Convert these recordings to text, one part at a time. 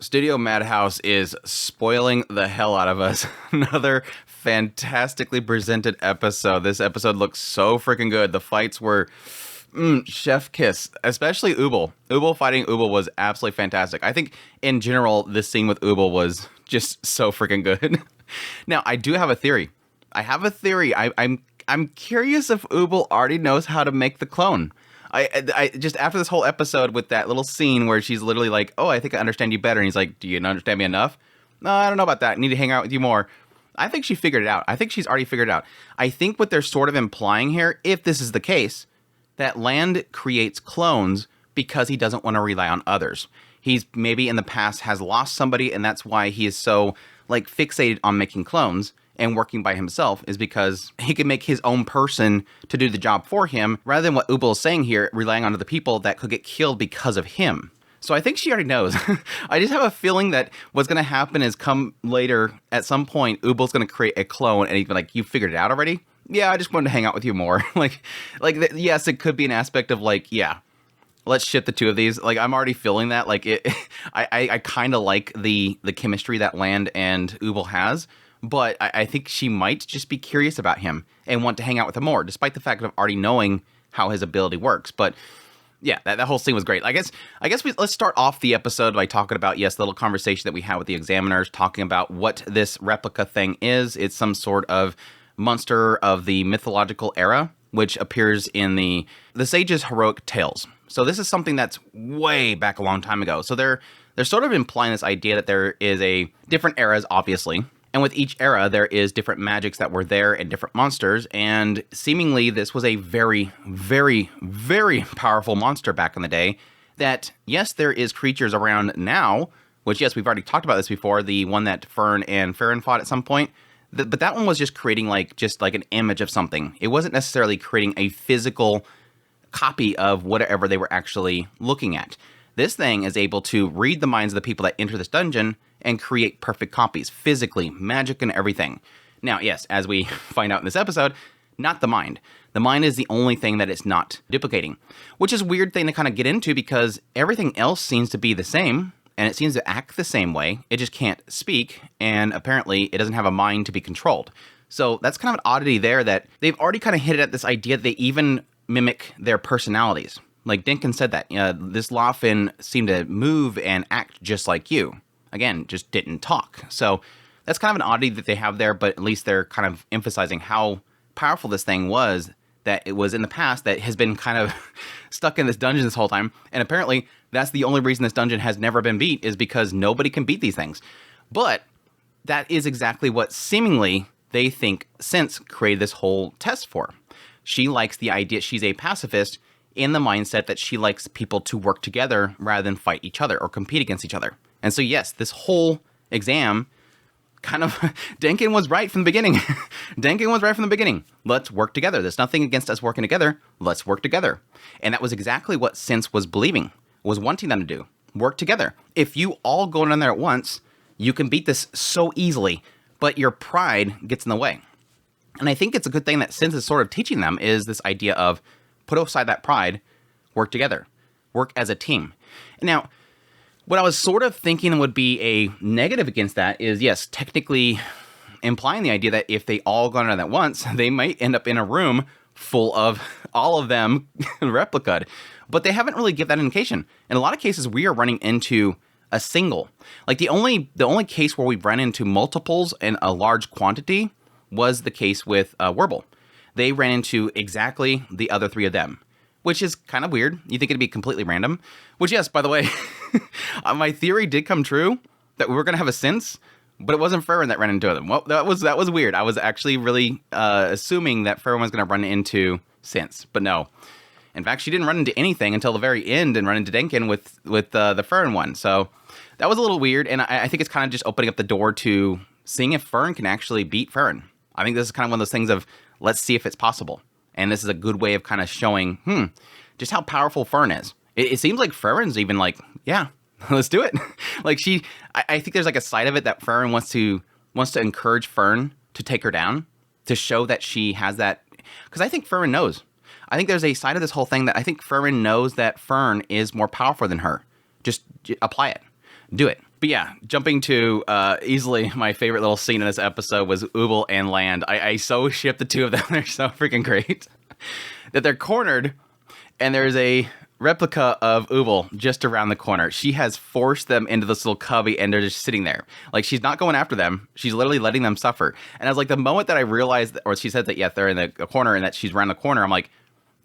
Studio Madhouse is spoiling the hell out of us. Another fantastically presented episode. This episode looks so freaking good. The fights were chef kiss, especially Ubel. Ubel fighting Ubel was absolutely fantastic. I think in general, this scene with Ubel was just so freaking good. Now, I do have a theory. I'm curious if Ubel already knows how to make the clone. I just after this whole episode with that little scene where she's literally like, "Oh, I think I understand you better," and he's like, "Do you understand me enough?" No, I don't know about that. I need to hang out with you more. I think she figured it out. I think she's already figured it out. I think what they're sort of implying here, if this is the case, that Land creates clones because he doesn't want to rely on others. He's maybe in the past has lost somebody, and that's why he is so like fixated on making clones and working by himself, is because he can make his own person to do the job for him, rather than what Ubel is saying here, relying on other people that could get killed because of him. So I think she already knows. I just have a feeling that what's going to happen is come later, at some point, Ubel's going to create a clone, and he's like, "You figured it out already?" "Yeah, I just wanted to hang out with you more." Yes, it could be an aspect of like, yeah, let's ship the two of these. Like, I'm already feeling that. Like, I kind of like the chemistry that Land and Ubel has. But I think she might just be curious about him and want to hang out with him more, despite the fact of already knowing how his ability works. But yeah, that whole scene was great. I guess let's start off the episode by talking about, yes, the little conversation that we had with the examiners, talking about what this replica thing is. It's some sort of monster of the mythological era, which appears in the sages' heroic tales. So this is something that's way back a long time ago. So they're sort of implying this idea that there is a different eras, obviously. And with each era, there is different magics that were there and different monsters. And seemingly, this was a very, very, very powerful monster back in the day. That, yes, there is creatures around now, which, yes, we've already talked about this before. The one that Fern and Frieren fought at some point. But that one was just creating just like an image of something. It wasn't necessarily creating a physical copy of whatever they were actually looking at. This thing is able to read the minds of the people that enter this dungeon and create perfect copies, physically, magic and everything. Now, yes, as we find out in this episode, not the mind. The mind is the only thing that it's not duplicating, which is a weird thing to kind of get into because everything else seems to be the same, and it seems to act the same way. It just can't speak, and apparently it doesn't have a mind to be controlled. So that's kind of an oddity there that they've already kind of hit at this idea that they even mimic their personalities. Like Dinkin said that, this Lawfin seemed to move and act just like you. Again, just didn't talk. So that's kind of an oddity that they have there, but at least they're kind of emphasizing how powerful this thing was, that it was in the past that has been kind of stuck in this dungeon this whole time. And apparently that's the only reason this dungeon has never been beat, is because nobody can beat these things. But that is exactly what seemingly they think Sense created this whole test for. She likes the idea, she's a pacifist in the mindset that she likes people to work together rather than fight each other or compete against each other. And so, yes, this whole exam kind of, Denkin was right from the beginning. Denkin was right from the beginning. Let's work together. There's nothing against us working together. Let's work together. And that was exactly what Sense was believing, was wanting them to do. Work together. If you all go down there at once, you can beat this so easily, but your pride gets in the way. And I think it's a good thing that Sense is sort of teaching them, is this idea of put aside that pride, work together, work as a team. Now, what I was sort of thinking would be a negative against that is, yes, technically implying the idea that if they all go down at once, they might end up in a room full of all of them replicaed. But they haven't really given that indication. In a lot of cases, we are running into a single. Like the only case where we've run into multiples in a large quantity was the case with Wirbel. They ran into exactly the other three of them, which is kind of weird. You think it'd be completely random, which, yes, by the way, my theory did come true that we were going to have a Sense, but it wasn't Frieren that ran into them. Well, that was weird. I was actually really assuming that Frieren was going to run into Sense, but no. In fact, she didn't run into anything until the very end and run into Denkin with the Frieren one. So that was a little weird, and I think it's kind of just opening up the door to seeing if Frieren can actually beat Frieren. I think this is kind of one of those things of, let's see if it's possible. And this is a good way of kind of showing, just how powerful Fern is. It seems like Frieren's even like, yeah, let's do it. Like I think there's like a side of it that Frieren wants to encourage Fern to take her down, to show that she has that. Because I think Frieren knows. I think there's a side of this whole thing that I think Frieren knows that Fern is more powerful than her. Just apply it. Do it. But yeah, jumping to easily my favorite little scene in this episode was Ubel and Land. I so ship the two of them. They're so freaking great. That they're cornered, and there's a replica of Ubel just around the corner. She has forced them into this little cubby, and they're just sitting there. Like, she's not going after them. She's literally letting them suffer. And I was like, the moment that I realized, or she said that, yeah, they're in the corner and that she's around the corner, I'm like,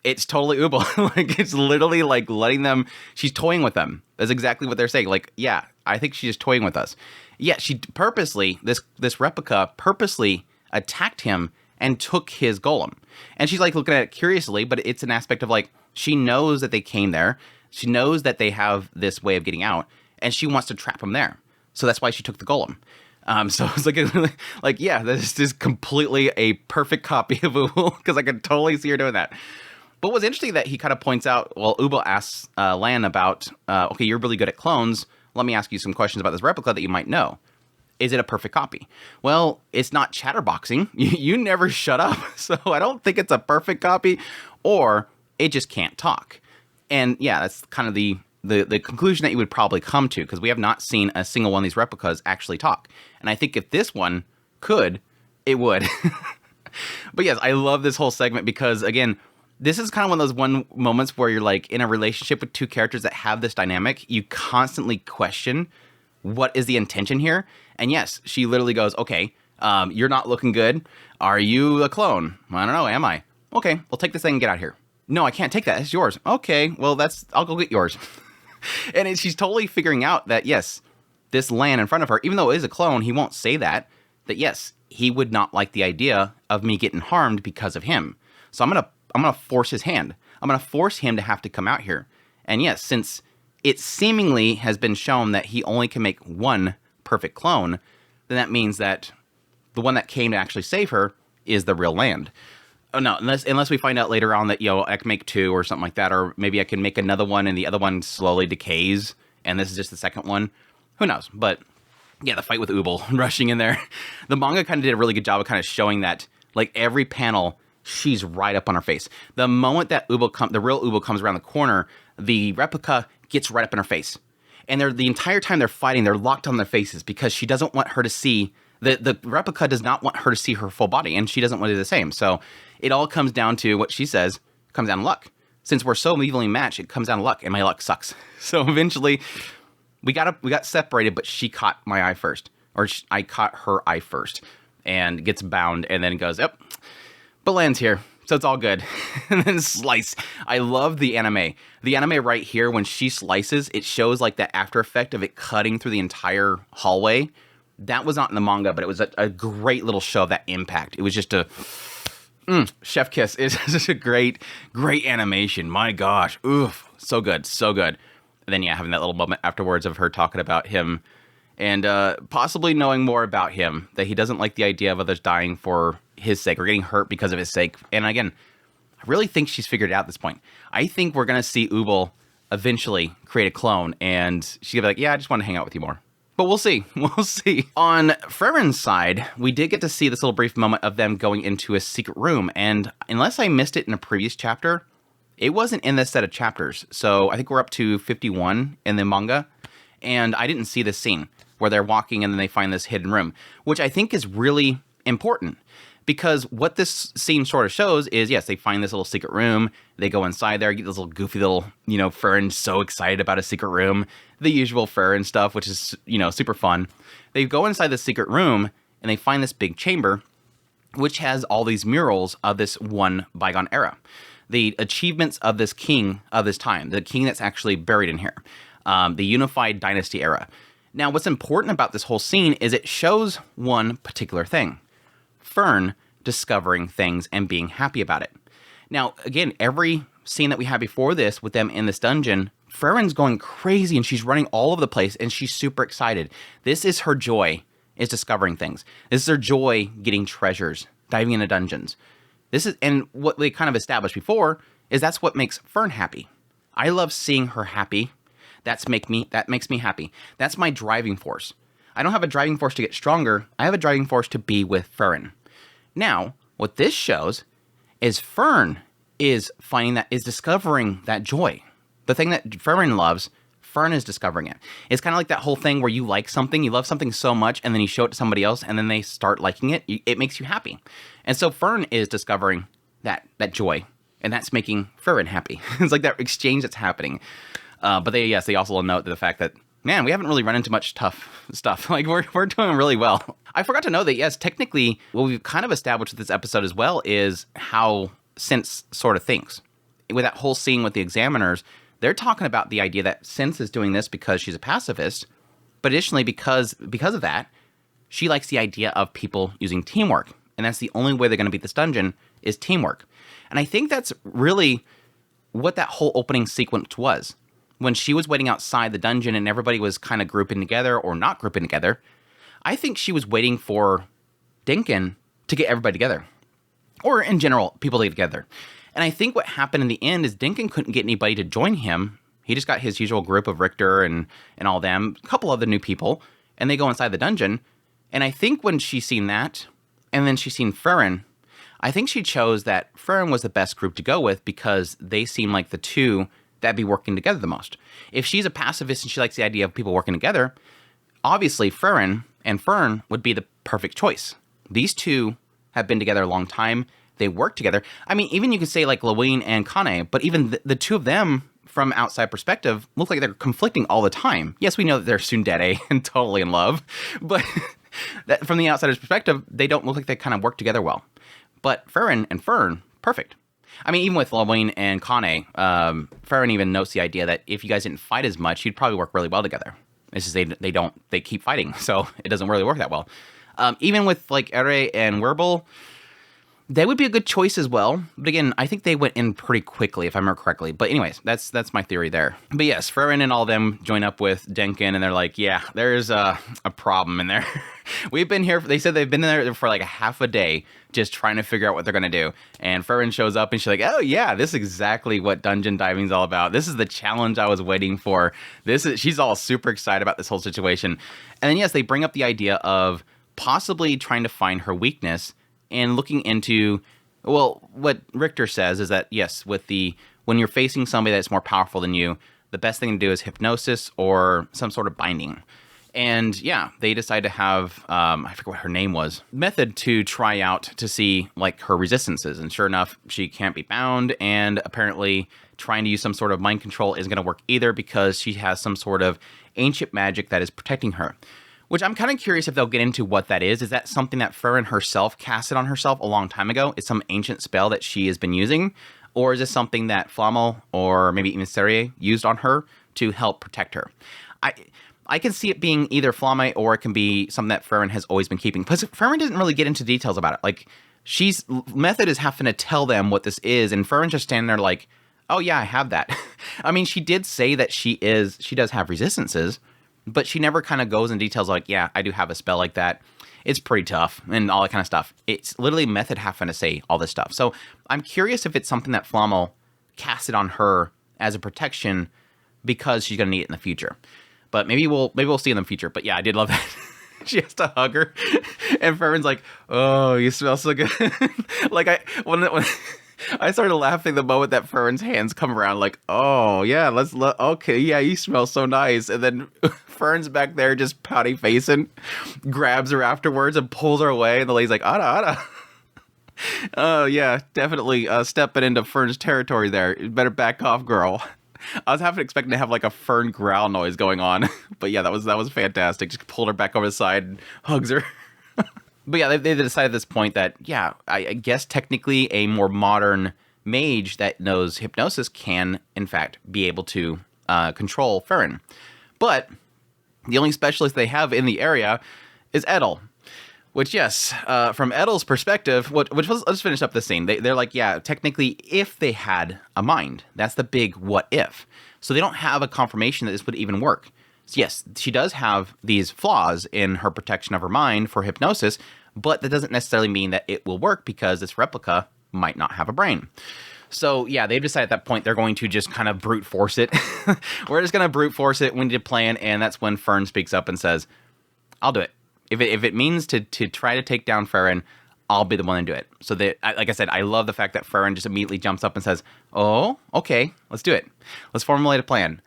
it's totally Ubel. Like, it's literally like letting them, she's toying with them. That's exactly what they're saying. Like, yeah, I think she's just toying with us. Yeah, she purposely, this replica purposely attacked him and took his golem. And she's like looking at it curiously, but it's an aspect of like, she knows that they came there. She knows that they have this way of getting out, and she wants to trap them there. So that's why she took the golem. So it's like, yeah, this is completely a perfect copy of Ubel, because I could totally see her doing that. But what's interesting that he kind of points out, well, Ubel asks Lan about, okay, you're really good at clones. Let me ask you some questions about this replica that you might know. Is it a perfect copy? Well, it's not chatterboxing. You never shut up. So I don't think it's a perfect copy, or it just can't talk. And yeah, that's kind of the conclusion that you would probably come to, because we have not seen a single one of these replicas actually talk. And I think if this one could, it would. But yes, I love this whole segment because, again, this is kind of one of those moments where you're like in a relationship with two characters that have this dynamic. You constantly question, what is the intention here? And yes, she literally goes, okay, you're not looking good. Are you a clone? I don't know, am I? Okay, well, take this thing and get out of here. No, I can't take that. It's yours. Okay, well, I'll go get yours. And she's totally figuring out that, yes, this Lan in front of her, even though it is a clone, he won't say that yes, he would not like the idea of me getting harmed because of him. So I'm gonna force his hand. I'm gonna force him to have to come out here. And yes, since it seemingly has been shown that he only can make one perfect clone, then that means that the one that came to actually save her is the real Land. Oh no, unless we find out later on that, I can make two or something like that, or maybe I can make another one and the other one slowly decays, and this is just the second one. Who knows? But yeah, the fight with Ubel rushing in there. The manga kind of did a really good job of kind of showing that, like, every panel, she's right up on her face. The moment that the real Ubel comes around the corner, the replica gets right up in her face. And the entire time they're fighting, they're locked on their faces because she doesn't want her to see, the replica does not want her to see her full body, and she doesn't want to do the same. So it all comes down to what she says, comes down to luck. Since we're so evenly matched, it comes down to luck, and my luck sucks. So eventually, we got separated, but she caught my eye first, or I caught her eye first, and gets bound, and then goes, yep, but Lan's here, so it's all good. And then slice. I love the anime. The anime right here, when she slices, it shows like that after effect of it cutting through the entire hallway. That was not in the manga, but it was a great little show of that impact. It was just a chef kiss. It's just a great animation. My gosh. Oof. So good. So good. And then, yeah, having that little moment afterwards of her talking about him and possibly knowing more about him, that he doesn't like the idea of others dying for his sake or getting hurt because of his sake. And again, I really think she's figured it out at this point. I think we're going to see Ubel eventually create a clone, and she's going to be like, yeah, I just want to hang out with you more. But we'll see. We'll see. On Frieren's side, we did get to see this little brief moment of them going into a secret room. And unless I missed it in a previous chapter, it wasn't in this set of chapters. So I think we're up to 51 in the manga. And I didn't see this scene where they're walking and then they find this hidden room, which I think is really important. Because what this scene sort of shows is, yes, they find this little secret room. They go inside there, get this little goofy little, Fern so excited about a secret room. The usual Fern stuff, which is, super fun. They go inside the secret room and they find this big chamber, which has all these murals of this one bygone era. The achievements of this king of this time, the king that's actually buried in here, the unified dynasty era. Now, what's important about this whole scene is it shows one particular thing. Fern discovering things and being happy about it. Now, again, every scene that we had before this with them in this dungeon, Frieren's going crazy and she's running all over the place and she's super excited. This is her joy, is discovering things. This is her joy getting treasures, diving into dungeons. And what they kind of established before is that's what makes Fern happy. I love seeing her happy. That makes me happy. That's my driving force. I don't have a driving force to get stronger. I have a driving force to be with Frieren. Now, what this shows is Fern is discovering that joy. The thing that Frieren loves, Fern is discovering it. It's kind of like that whole thing where you like something, you love something so much, and then you show it to somebody else, and then they start liking it. It makes you happy. And so Fern is discovering that joy, and that's making Frieren happy. It's like that exchange that's happening. But they also note the fact that, man, we haven't really run into much tough stuff. Like, we're doing really well. I forgot to know that, yes, technically, what we've kind of established with this episode as well is how Sense sort of thinks. With that whole scene with the examiners, they're talking about the idea that Sense is doing this because she's a pacifist, but additionally, because of that, she likes the idea of people using teamwork. And that's the only way they're going to beat this dungeon is teamwork. And I think that's really what that whole opening sequence was. When she was waiting outside the dungeon and everybody was kind of grouping together or not grouping together, I think she was waiting for Dinkin to get everybody together. Or in general, people to get together. And I think what happened in the end is Dinkin couldn't get anybody to join him. He just got his usual group of Richter and all them, a couple other new people, and they go inside the dungeon. And I think when she seen that, and then she seen Frieren, I think she chose that Frieren was the best group to go with because they seem like the two that'd be working together the most. If she's a pacifist and she likes the idea of people working together, obviously Frieren and Fern would be the perfect choice. These two have been together a long time. They work together. I mean, even you could say like Lawine and Kane, but even the two of them from outside perspective look like they're conflicting all the time. Yes, we know that they're tsundere and totally in love, but that, from the outsider's perspective, they don't look like they kind of work together well. But Frieren and Fern, perfect. I mean, even with Lawine and Kane, Frieren even notes the idea that if you guys didn't fight as much, you'd probably work really well together. It's just they keep fighting, so it doesn't really work that well. Even with like Edel and Wirbel, they would be a good choice as well. But again, I think they went in pretty quickly, if I remember correctly. But anyways, that's my theory there. But yes, Frieren and all of them join up with Dinkin, and they're like, yeah, there's a problem in there. We've been here, they said they've been there for like a half a day just trying to figure out what they're going to do. And Frieren shows up and she's like, oh yeah, this is exactly what dungeon diving is all about. This is the challenge I was waiting for. She's all super excited about this whole situation. And then yes, they bring up the idea of possibly trying to find her weakness and looking into, well, what Richter says is that yes, when you're facing somebody that's more powerful than you, the best thing to do is hypnosis or some sort of binding. And yeah, they decide to have, I forget what her name was, method to try out to see like her resistances. And sure enough, she can't be bound. And apparently trying to use some sort of mind control isn't going to work either because she has some sort of ancient magic that is protecting her. Which I'm kind of curious if they'll get into what that is. Is that something that Frieren herself casted on herself a long time ago? Is some ancient spell that she has been using? Or is this something that Flamel or maybe even Serie used on her to help protect her? I can see it being either Flamme or it can be something that Frieren has always been keeping. Because Frieren doesn't really get into details about it. Like, Method is having to tell them what this is, and Frieren's just standing there like, oh yeah, I have that. I mean, she did say that she does have resistances, but she never kind of goes in details like, yeah, I do have a spell like that. It's pretty tough and all that kind of stuff. It's literally Method having to say all this stuff. So I'm curious if it's something that Flamel casted on her as a protection because she's going to need it in the future. But maybe we'll see in the future. But yeah, I did love that. She has to hug her, and Frieren's like, "Oh, you smell so good." Like when I started laughing the moment that Friren's hands come around, like, "Oh yeah, okay, yeah, you smell so nice." And then Friren's back there just pouty facing, grabs her afterwards and pulls her away, and the lady's like, "Ada, Ada." Oh yeah, definitely stepping into Fern's territory there. You better back off, girl. I was expecting to have like a Fern growl noise going on, but yeah, that was fantastic. Just pulled her back over the side and hugs her. But yeah, they decided at this point that, yeah, I guess technically a more modern mage that knows hypnosis can, in fact, be able to control Frieren. But the only specialist they have in the area is Edel. Which, yes, from Edel's perspective, let's finish up the scene. They're like, yeah, technically, if they had a mind, that's the big what if. So they don't have a confirmation that this would even work. So yes, she does have these flaws in her protection of her mind for hypnosis, but that doesn't necessarily mean that it will work because this replica might not have a brain. So yeah, they've decided at that point they're going to just kind of brute force it. We're just going to brute force it. We need a plan, and that's when Fern speaks up and says, I'll do it. If it means to try to take down Frieren, I'll be the one to do it. So that, like I said, I love the fact that Frieren just immediately jumps up and says, oh, okay, let's do it. Let's formulate a plan.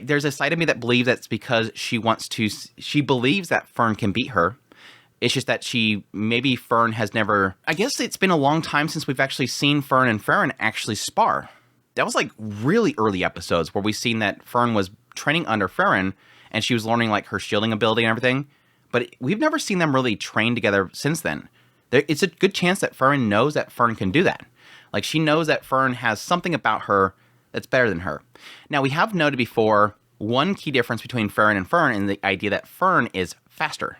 There's a side of me that believes that's because she believes that Fern can beat her. It's just that maybe Fern has never, I guess it's been a long time since we've actually seen Fern and Frieren actually spar. That was like really early episodes where we've seen that Fern was training under Frieren and she was learning like her shielding ability and everything. But we've never seen them really train together since then. It's a good chance that Frieren knows that Fern can do that. Like, she knows that Fern has something about her that's better than her. Now, we have noted before one key difference between Frieren and Fern and the idea that Fern is faster.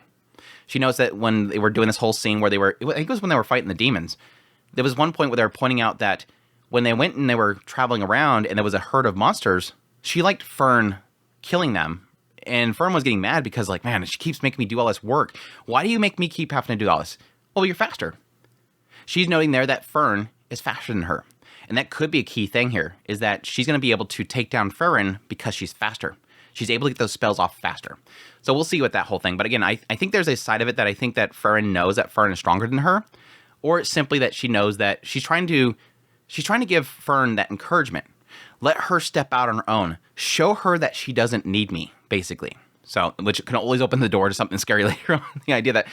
She knows that when they were doing this whole scene where I think it was when they were fighting the demons, there was one point where they were pointing out that when they went and they were traveling around and there was a herd of monsters, she liked Fern killing them. And Fern was getting mad because, like, man, she keeps making me do all this work. Why do you make me keep having to do all this? Well, you're faster. She's noting there that Fern is faster than her. And that could be a key thing here, is that she's going to be able to take down Frieren because she's faster. She's able to get those spells off faster. So we'll see with that whole thing. But again, I think there's a side of it that I think that Frieren knows that Fern is stronger than her. Or it's simply that she knows that she's trying to give Fern that encouragement. Let her step out on her own. Show her that she doesn't need me, basically. So, which can always open the door to something scary later on. The idea that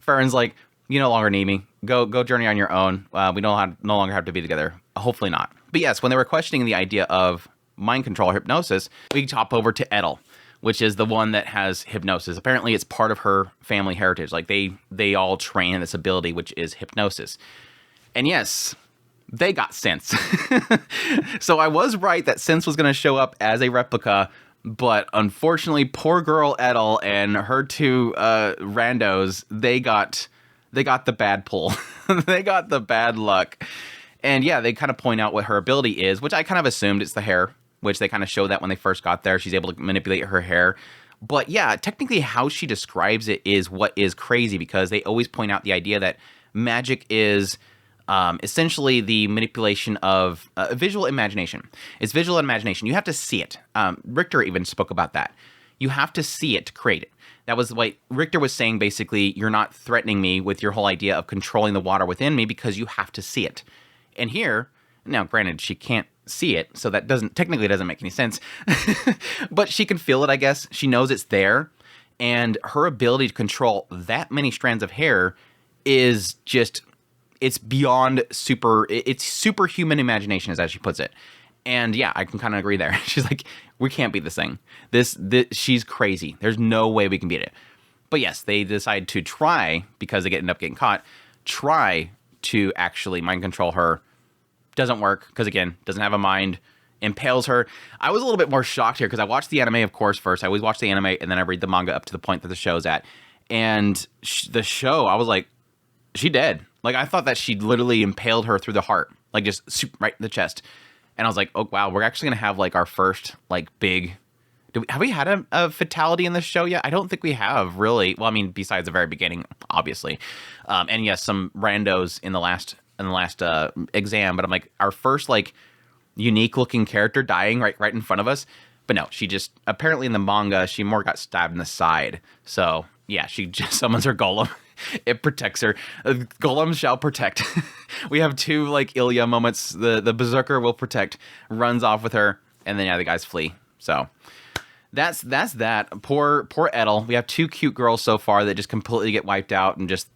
Feren's like, you no longer need me. Go journey on your own. We no longer have to be together. Hopefully not. But yes, when they were questioning the idea of mind control or hypnosis, we hop over to Edel, which is the one that has hypnosis. Apparently, it's part of her family heritage. Like, they all train in this ability, which is hypnosis. And yes, they got sense. So I was right that sense was going to show up as a replica, but unfortunately, poor girl Edel and her two randos, they got the bad pull. They got the bad luck. And yeah, they kind of point out what her ability is, which I kind of assumed it's the hair, which they kind of show that when they first got there. She's able to manipulate her hair. But yeah, technically how she describes it is what is crazy, because they always point out the idea that magic is essentially the manipulation of visual imagination. It's visual imagination. You have to see it. Richter even spoke about that. You have to see it to create it. That was what Richter was saying, basically, you're not threatening me with your whole idea of controlling the water within me because you have to see it. And here, now granted, she can't see it, so that technically doesn't make any sense. But she can feel it, I guess. She knows it's there. And her ability to control that many strands of hair is just, it's beyond it's superhuman imagination, as she puts it. And yeah, I can kind of agree there. She's like, we can't beat this thing. This she's crazy. There's no way we can beat it. But yes, they decide to try, because they end up getting caught, try to actually mind control her. Doesn't work, because again, doesn't have a mind, impales her. I was a little bit more shocked here, because I watched the anime, of course, first. I always watch the anime, and then I read the manga up to the point that the show's at. And the show, I was like, she dead. Like, I thought that she literally impaled her through the heart, like just right in the chest. And I was like, oh, wow, we're actually going to have like our first like big... Have we had a fatality in this show yet? I don't think we have, really. Well, I mean, besides the very beginning, obviously. And yes, some randos in the last exam. But I'm like, our first like unique looking character dying right in front of us. But no, she just, apparently in the manga, she more got stabbed in the side. So yeah, she just summons her golem. It protects her. Golem shall protect. We have two like Ilya moments. The berserker will protect, runs off with her, and then yeah, the guys flee. So that's that. Poor Edel. We have two cute girls so far that just completely get wiped out and just,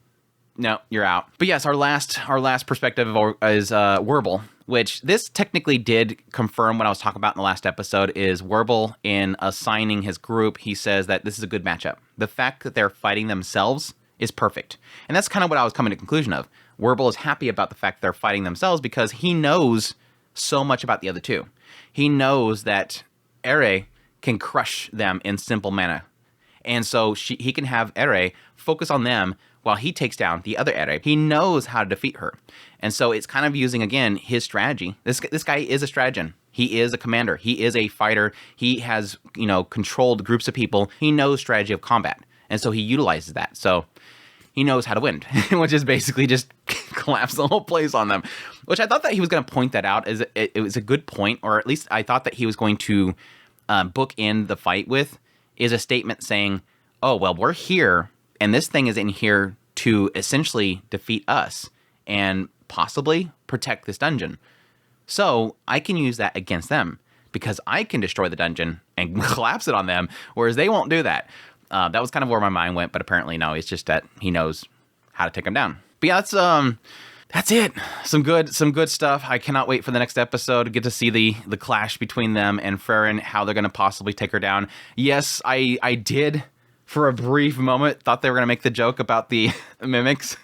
no, you're out. But yes, our last perspective is Wirbel, which this technically did confirm what I was talking about in the last episode. Is Wirbel, in assigning his group, he says that this is a good matchup. The fact that they're fighting themselves is perfect. And that's kind of what I was coming to the conclusion of. Wirbel is happy about the fact they're fighting themselves because he knows so much about the other two. He knows that Ere can crush them in simple mana. And so he can have Ere focus on them while he takes down the other Ere. He knows how to defeat her. And so it's kind of using, again, his strategy. This guy is a strategian. He is a commander. He is a fighter. He has, controlled groups of people. He knows strategy of combat. And so he utilizes that. So he knows how to win, which is basically just collapse the whole place on them. Which I thought that he was going to point that out. As it was a good point, or at least I thought that he was going to bookend the fight with, is a statement saying, oh, well, we're here, and this thing is in here to essentially defeat us and possibly protect this dungeon. So I can use that against them because I can destroy the dungeon and collapse it on them, whereas they won't do that. That was kind of where my mind went, but apparently no, it's just that he knows how to take them down. But yeah, that's it. Some good stuff. I cannot wait for the next episode to get to see the clash between them and Frieren, how they're going to possibly take her down. Yes, I did, for a brief moment, thought they were going to make the joke about the mimics.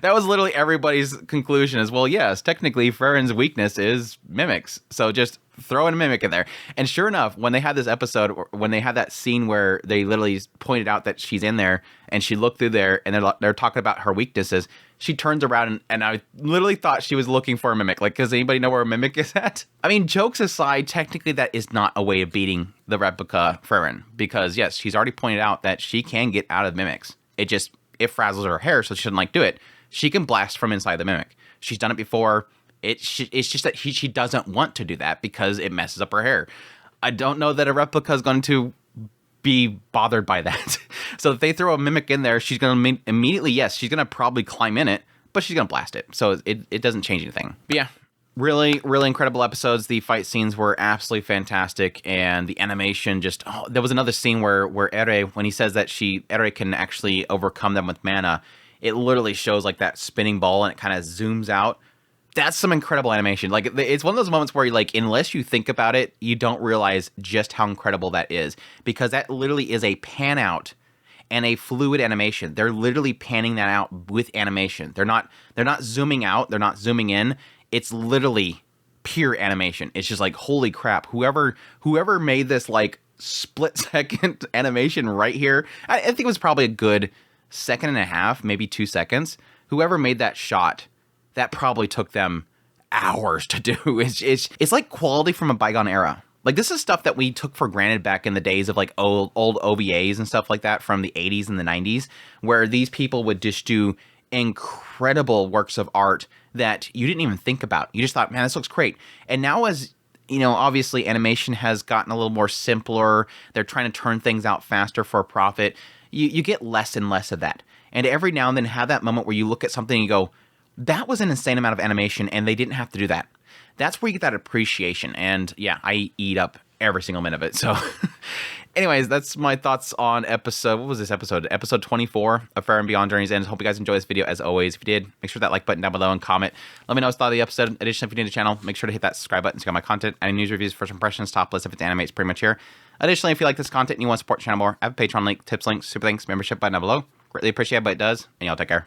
That was literally everybody's conclusion as well. Yes, technically Frieren's weakness is mimics. So just throw in a mimic in there. And sure enough, when they had this episode, when they had that scene where they literally pointed out that she's in there and she looked through there and they're talking about her weaknesses, she turns around and I literally thought she was looking for a mimic. Like, does anybody know where a mimic is at? I mean, jokes aside, technically that is not a way of beating the replica Frieren, because yes, she's already pointed out that she can get out of mimics. It frazzles her hair, so she shouldn't do it. She can blast from inside the mimic. She's done it before. It's just that she doesn't want to do that because it messes up her hair. I don't know that a replica is going to be bothered by that. So if they throw a mimic in there, she's going to immediately, yes, she's going to probably climb in it, but she's going to blast it. So it doesn't change anything. But yeah, really, really incredible episodes. The fight scenes were absolutely fantastic, and the animation just, there was another scene where Edel, when he says that Edel can actually overcome them with mana, it literally shows like that spinning ball and it kind of zooms out. That's some incredible animation. Like, it's one of those moments where, like, unless you think about it, you don't realize just how incredible that is, because that literally is a pan out and a fluid animation. They're literally panning that out with animation. They're not zooming out. They're not zooming in. It's literally pure animation. It's just like, holy crap. Whoever made this like split second animation right here, I think it was probably a good second and a half, maybe 2 seconds. Whoever made that shot, that probably took them hours to do. It's like quality from a bygone era. Like, this is stuff that we took for granted back in the days of like old OVAs and stuff like that from the 80s and the 90s, where these people would just do incredible works of art that you didn't even think about. You just thought, man, this looks great. And now, as you know, obviously animation has gotten a little more simpler. They're trying to turn things out faster for a profit. You get less and less of that. And every now and then have that moment where you look at something and you go, that was an insane amount of animation and they didn't have to do that. That's where you get that appreciation. And yeah, I eat up every single minute of it. So anyways, that's my thoughts on episode, what was this episode? Episode 24 of Fern Beyond Journey's End. Hope you guys enjoyed this video as always. If you did, make sure that like button down below and comment. Let me know what you thought of the episode. Additionally, if you're new to the channel, make sure to hit that subscribe button to get my content. Any news, reviews, first impressions, top list if it's anime, it's pretty much here. Additionally, if you like this content and you want to support the channel more, I have a Patreon link, tips link, super links, membership button down below. Greatly appreciate it, but it does. And y'all take care.